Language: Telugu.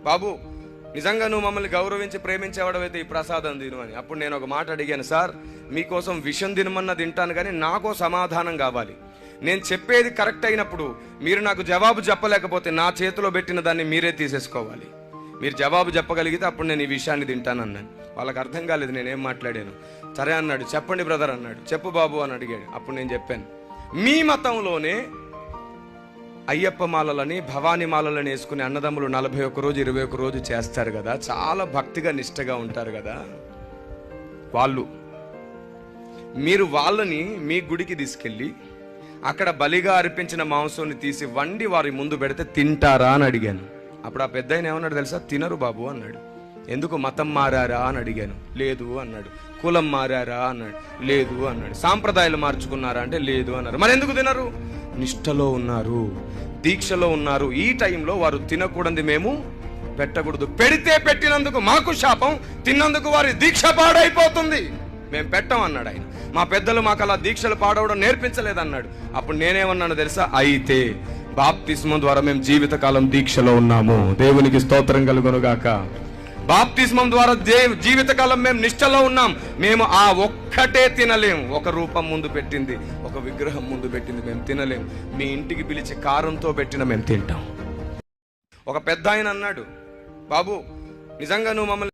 బాబు నిజంగా నువ్వు మమ్మల్ని గౌరవించి ప్రేమించేవాడవైతే ఈ ప్రసాదం తిను అని. అప్పుడు నేను ఒక మాట అడిగాను, సార్ మీకోసం విషం తినమన్నా తింటాను, కానీ నాకో సమాధానం కావాలి. నేను చెప్పేది కరెక్ట్ అయినప్పుడు మీరు నాకు జవాబు చెప్పలేకపోతే నా చేతిలో పెట్టిన దాన్ని మీరే తీసేసుకోవాలి. మీరు జవాబు చెప్పగలిగితే అప్పుడు నేను ఈ విషయాన్ని తింటానన్నాను. వాళ్ళకి అర్థం కాలేదు నేనేం మాట్లాడాను. సరే అన్నాడు, చెప్పండి బ్రదర్ అన్నాడు. చెప్పు బాబు అని అడిగాడు. అప్పుడు నేను చెప్పాను, మీ మతంలోనే అయ్యప్ప మాలలని భవానీ మాలలని వేసుకునే అన్నదమ్ములు 41 రోజు 21 రోజు చేస్తారు కదా, చాలా భక్తిగా నిష్టగా ఉంటారు కదా, మీరు వాళ్ళని మీ గుడికి తీసుకెళ్ళి అక్కడ బలిగా అర్పించిన మాంసాన్ని తీసి వండి వారి ముందు పెడితే తింటారా అని అడిగాను. అప్పుడు ఆ పెద్ద ఆయన ఏమన్నాడు తెలుసా? తినరు బాబు అన్నాడు. ఎందుకు, మతం మారారా అని అడిగాను. లేదు అన్నాడు. కులం మారారా అన్నాడు. లేదు అన్నాడు. సాంప్రదాయాలు మార్చుకున్నారా అంటే లేదు అన్నారు. మరి ఎందుకు తినరు? నిష్టలో ఉన్నారు, దీక్షలో ఉన్నారు. ఈ టైంలో వారు తినకూడదు, మేము పెట్టకూడదు. పెడితే పెట్టినందుకు మాకు శాపం, తిన్నందుకు వారి దీక్ష పాడైపోతుంది, మేము పెట్టం అన్నాడు ఆయన. మా పెద్దలు మాకు అలా దీక్షలు పాడవడం నేర్పించలేదన్నాడు. అప్పుడు నేనేమన్నాను తెలుసా? అయితే బాప్తిస్మం ద్వారా మేము జీవితకాలం దీక్షలో ఉన్నాము. దేవునికి స్తోత్రం కలుగునుగాక. బాప్తిస్మం ద్వారా జీవితకాలం మేము నిష్టలో ఉన్నాం. మేము ఆ ఒక్కటే తినలేం. ఒక రూపం ముందు పెట్టింది, ఒక విగ్రహం ముందు పెట్టింది మేము తినలేం. మీ ఇంటికి పిలిచి కారంతో పెట్టిన మేము తింటాం. ఒక పెద్ద ఆయన అన్నాడు, బాబు నిజంగా నువ్వు మమ్మల్ని